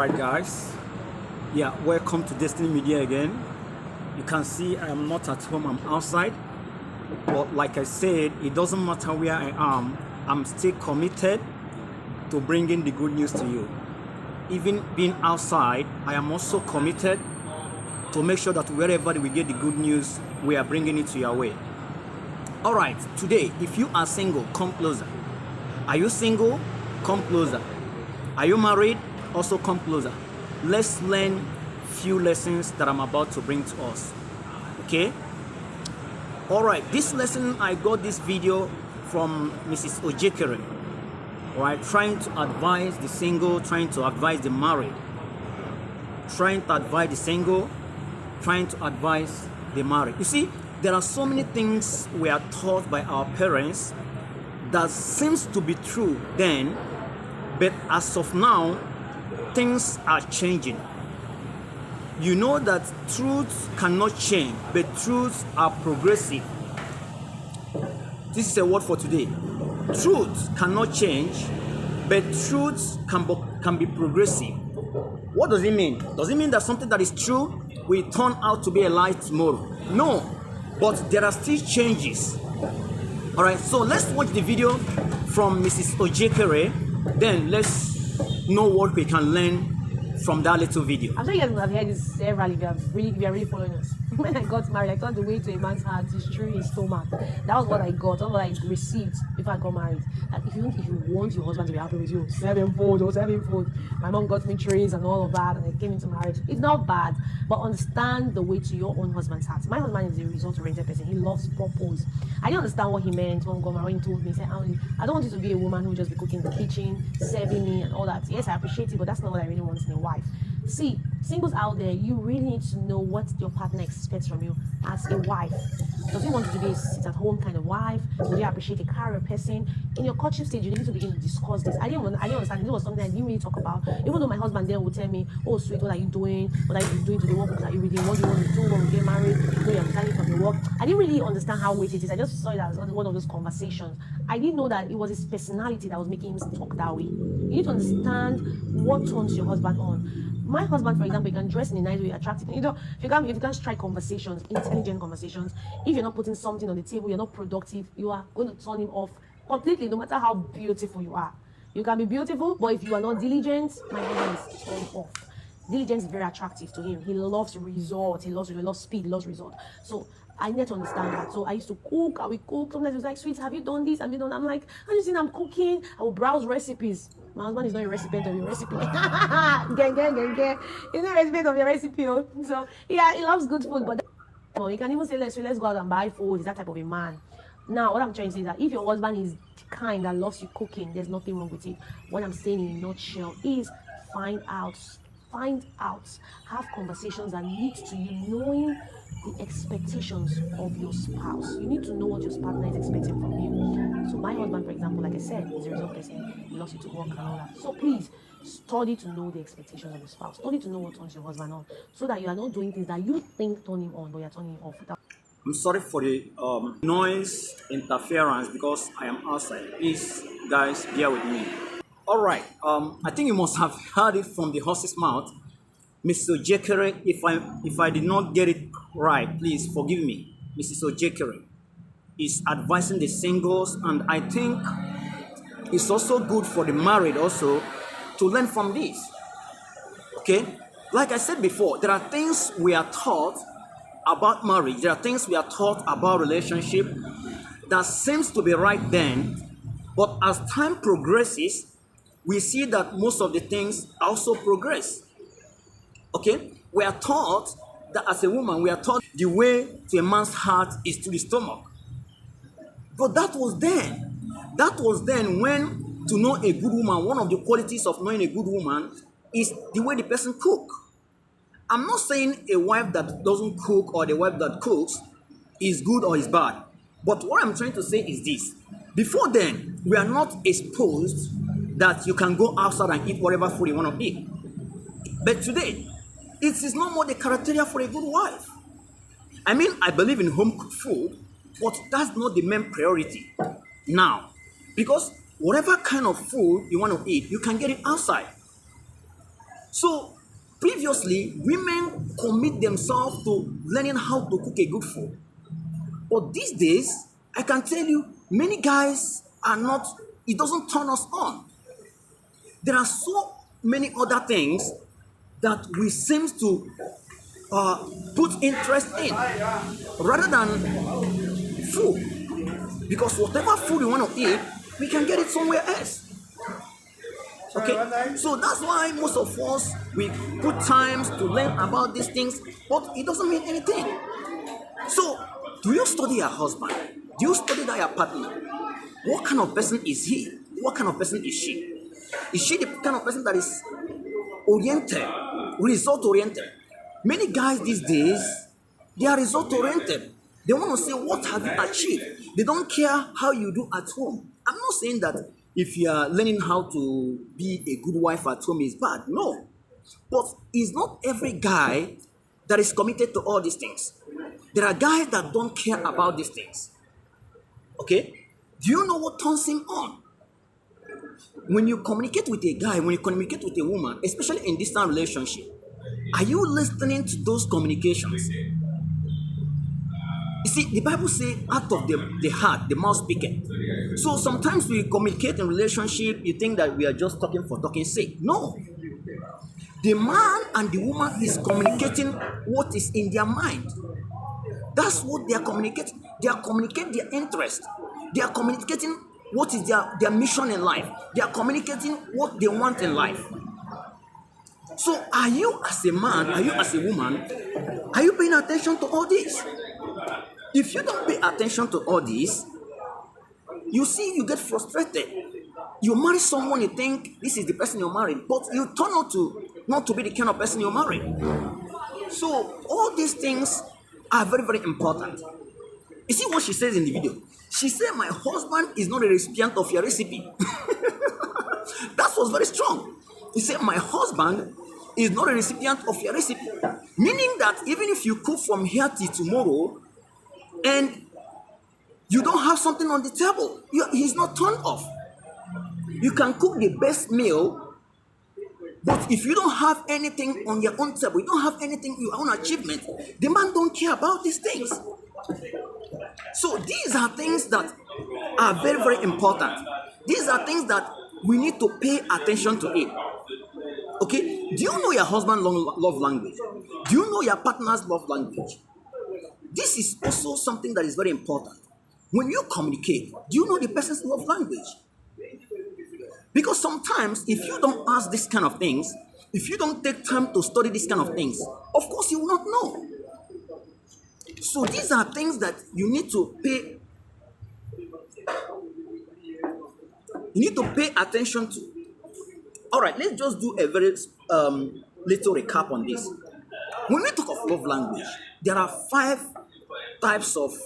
Alright guys, yeah, welcome to Destiny Media again. You can see I am not at home, I'm outside. But like I said, it doesn't matter where I am, I'm still committed to bringing the good news to you. Even being outside, I am also committed to make sure that wherever we get the good news, we are bringing it to your way. Alright, today, if you are single, come closer. Are you single? Come closer. Are you married? Also come closer. Let's learn few lessons that I'm about to bring to us. Okay? Alright, this lesson, I got this video from Mrs. Ojekere. Alright, trying to advise the single, trying to advise the married. Trying to advise the single, trying to advise the married. You see, there are so many things we are taught by our parents that seems to be true then, but as of now, things are changing. You know that truths cannot change, but truths are progressive. This is a word for today. Truths cannot change, but truths can be progressive. What does it mean? Does it mean that something that is true will turn out to be a lie tomorrow? No, but there are still changes. Alright, so let's watch the video from Mrs. Ojekere, then let's know what we can learn from that little video. I'm sure you guys have heard this several if you are really following us. When I got married, I thought the way to a man's heart is through his stomach. That was what I got, that was what I received before I got married. Like if you want your husband to be happy with you, sevenfold. My mom got me trees and all of that, and I came into marriage. It's not bad, but understand the way to your own husband's heart. My husband is a result-oriented person. He loves purpose. I didn't understand what he meant when he told me, he said, I don't want you to be a woman who just be cooking in the kitchen, serving me and all that. Yes, I appreciate it, but that's not what I really want in a wife. See, singles out there, you really need to know what your partner expects from you as a wife. Does he want you to be a sit-at-home kind of wife? Would you appreciate a career person? In your courtship stage, you need to begin to discuss this. I didn't understand. This was something I didn't really talk about. Even though my husband then would tell me, "Oh, sweet, what are you doing? What are you doing today? What books are you reading? What do you want to do when we get married? You know, you're planning from your work." I didn't really understand how weighty it is. I just saw it as one of those conversations. I didn't know that it was his personality that was making him talk that way. You need to understand what turns your husband on. My husband, for example, he can dress in a nice way, attractive. You know, if you can't strike conversations, intelligent conversations, if you're not putting something on the table, you're not productive, you are going to turn him off completely, no matter how beautiful you are. You can be beautiful, but if you are not diligent, my husband is turned off. Diligence is very attractive to him. He loves results, he loves speed, he loves result. So I need to understand that. So I used to cook, I would cook. Sometimes he was like, "Sweet, have you done this? Have you done?" I'm like, "I'm just saying I'm cooking." I will browse recipes. My husband is not a recipient of your recipe. Gang. He's not a recipient of your recipe. So yeah, he loves good food, but he can even say, let's go out and buy food. He's that type of a man. Now, what I'm trying to say is that if your husband is the kind that loves you cooking, there's nothing wrong with it. What I'm saying in a nutshell is find out, have conversations that lead to you knowing the expectations of your spouse. You need to know what your partner is expecting from you. So my husband, for example, like I said, is a result person. He loves you to work and all that. So please study to know the expectations of your spouse. Study to know what turns your husband on, so that you are not doing things that you think turn him on, but you're turning him off. I'm sorry for the noise interference because I am outside. Please, guys, bear with me. Alright, I think you must have heard it from the horse's mouth. Mr. Ojekere, if I did not get it right, please forgive me. Mrs. Ojekere is advising the singles, and I think it's also good for the married also to learn from this. Okay? Like I said before, there are things we are taught about marriage, there are things we are taught about relationship that seems to be right then, but as time progresses, we see that most of the things also progress. Okay, we are taught that as a woman, we are taught the way to a man's heart is to the stomach. But that was then. That was then when to know a good woman, one of the qualities of knowing a good woman is the way the person cook. I'm not saying a wife that doesn't cook or the wife that cooks is good or is bad. But what I'm trying to say is this. Before then, we are not exposed that you can go outside and eat whatever food you want to eat. But today, it is no more the criteria for a good wife. I mean, I believe in home cooked food, but that's not the main priority now. Because whatever kind of food you want to eat, you can get it outside. So previously, women commit themselves to learning how to cook a good food. But these days, I can tell you, many guys are not, it doesn't turn us on. There are so many other things that we seem to put interest in rather than food. Because whatever food we want to eat, we can get it somewhere else. Okay, so that's why most of us we put times to learn about these things, but it doesn't mean anything. So, do you study your husband? Do you study that your partner? What kind of person is he? What kind of person is she? Is she the kind of person that is oriented, result oriented? Many guys these days, they are result oriented. They want to say, what have you achieved? They don't care how you do at home. I'm not saying that if you are learning how to be a good wife at home is bad. No. But it's not every guy that is committed to all these things. There are guys that don't care about these things. Okay? Do you know what turns him on? When you communicate with a guy, when you communicate with a woman, especially in distant relationship, are you listening to those communications? You see, the Bible says, out of the heart, the mouth speaketh. So sometimes we communicate in relationship, you think that we are just talking for talking's sake. No. The man and the woman is communicating what is in their mind. That's what they are communicating. They are communicating their interest. They are communicating what is their mission in life. They are communicating what they want in life. So are you as a man, are you as a woman, are you paying attention to all this? If you don't pay attention to all this, you see you get frustrated. You marry someone, you think this is the person you're marrying, but you turn out to not to be the kind of person you're marrying. So all these things are very, very important. You see what she says in the video? She said, my husband is not a recipient of your recipe. That was very strong. He said, my husband is not a recipient of your recipe. Meaning that even if you cook from here till tomorrow and you don't have something on the table, he's not turned off. You can cook the best meal, but if you don't have anything on your own table, you don't have anything, your own achievement, the man don't care about these things. So these are things that are very, very important. These are things that we need to pay attention to it. Okay? Do you know your husband's love language? Do you know your partner's love language? This is also something that is very important. When you communicate, do you know the person's love language? Because sometimes, if you don't ask these kind of things, if you don't take time to study these kind of things, of course you will not know. So these are things that you need to pay attention to. All right, let's just do a very little recap on this. When we talk of love language, there are 5 types of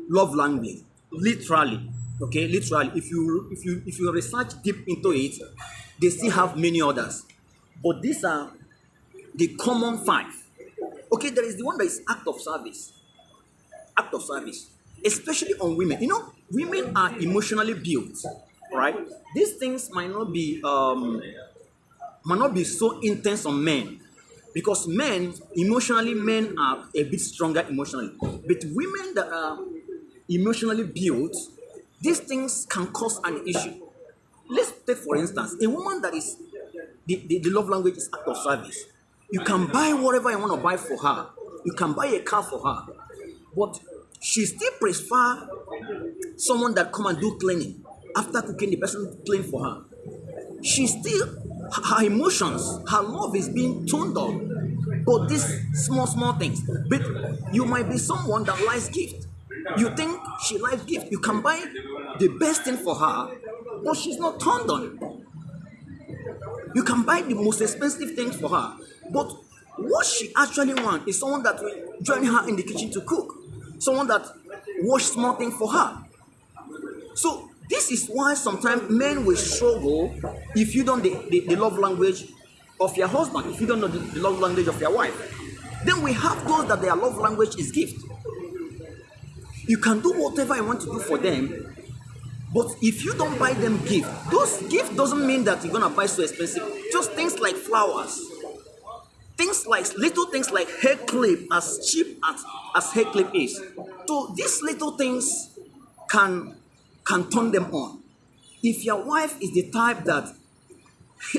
love language. Literally, okay, literally. If you research deep into it, they still have many others, but these are the common 5. Okay, there is the one that is act of service. Act of service, especially on women. You know, women are emotionally built, right? These things might not be so intense on men, because men are a bit stronger emotionally. But women that are emotionally built, these things can cause an issue. Let's take, for instance, a woman that is the love language is act of service. You can buy whatever you want to buy for her. You can buy a car for her, but she still prefer someone that come and do cleaning. After cooking, the person clean for her. She still, her emotions, her love is being toned down. But these small things. But you might be someone that likes gift. You think she likes gift. You can buy the best thing for her, but she's not turned on. You can buy the most expensive things for her, but what she actually wants is someone that will join her in the kitchen to cook. Someone that wash small things for her. So this is why sometimes men will struggle if you don't the love language of your husband, if you don't know the love language of your wife. Then we have those that their love language is gift. You can do whatever you want to do for them, But if you don't buy them gift, those gift doesn't mean that you're gonna buy so expensive. Just things like flowers, things like little things like hair clip, as cheap as hair clip is. So these little things can turn them on. If your wife is the type that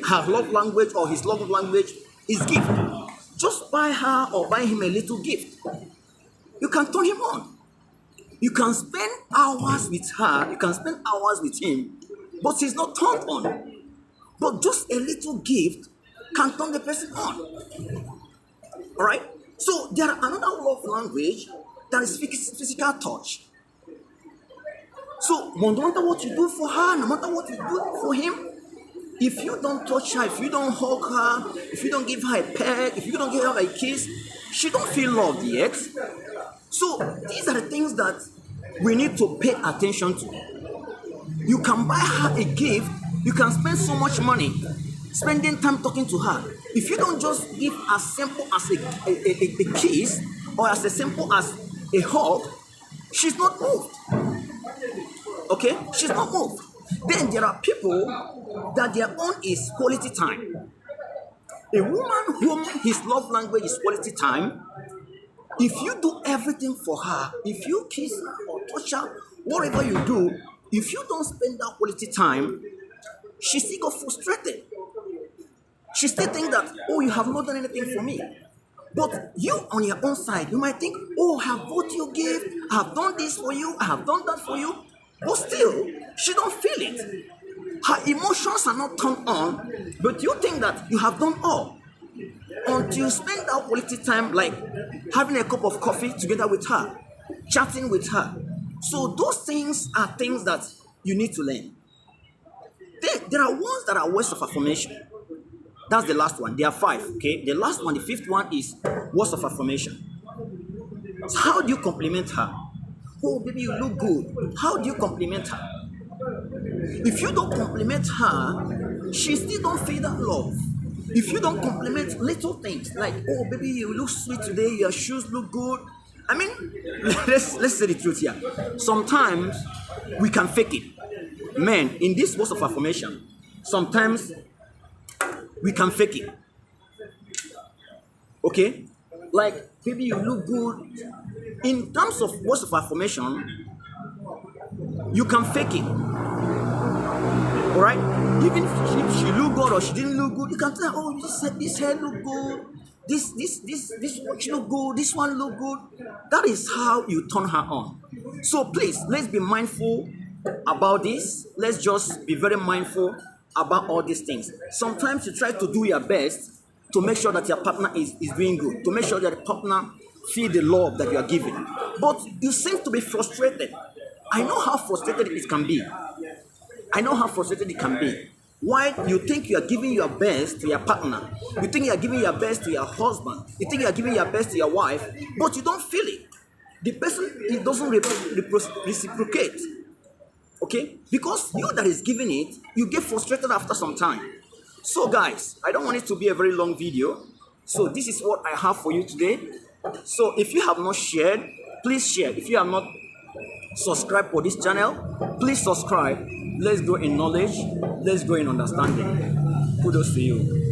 her love language or his love language is gift, just buy her or buy him a little gift. You can turn him on. You can spend hours with her, you can spend hours with him, but he's not turned on. But just a little gift can turn the person on. All right? So there are another love language that is physical touch. So no matter what you do for her, no matter what you do for him, if you don't touch her, if you don't hug her, if you don't give her a pet, if you don't give her a kiss, she don't feel loved yet. So these are the things that we need to pay attention to. You can buy her a gift, you can spend so much money spending time talking to her. If you don't just give as simple as a kiss or as simple as a hug, she's not moved. Okay? She's not moved. Then there are people that their own is quality time. A woman whom his love language is quality time, if you do everything for her, if you kiss her or touch her, whatever you do, if you don't spend that quality time, she still got frustrated. She still think that, oh, you have not done anything for me. But you on your own side, you might think, oh, I have bought you gift, I have done this for you, I have done that for you. But still, she don't feel it. Her emotions are not turned on, but you think that you have done all. Until you spend that quality time like having a cup of coffee together with her, chatting with her. So those things are things that you need to learn. There are ones that are words of affirmation. That's the last one. There are 5, okay? The last one, the 5th one is words of affirmation. So how do you compliment her? Oh, baby, you look good. How do you compliment her? If you don't compliment her, she still don't feel that love. If you don't compliment little things like, oh, baby, you look sweet today, your shoes look good. I mean, let's say the truth here. Sometimes we can fake it. Men, in this words of affirmation, sometimes we can fake it. Okay? Like, baby, you look good. In terms of words of affirmation, you can fake it. Alright? Even if she look good or she didn't look good, you can tell her, oh, this hair look good. This watch look good. This one look good. That is how you turn her on. So please, let's be mindful about this. Let's just be very mindful about all these things. Sometimes you try to do your best to make sure that your partner is doing good, to make sure that the partner feel the love that you are giving. But you seem to be frustrated. I know how frustrated it can be. I know how frustrated it can be. Why you think you are giving your best to your partner, you think you are giving your best to your husband, you think you are giving your best to your wife, but you don't feel it. The person, it doesn't reciprocate. Okay? Because you that is giving it, you get frustrated after some time. So guys, I don't want it to be a very long video. So this is what I have for you today. So if you have not shared, please share. If you have not subscribed for this channel, please subscribe. Let's grow in knowledge. Let's grow in understanding. Kudos to you.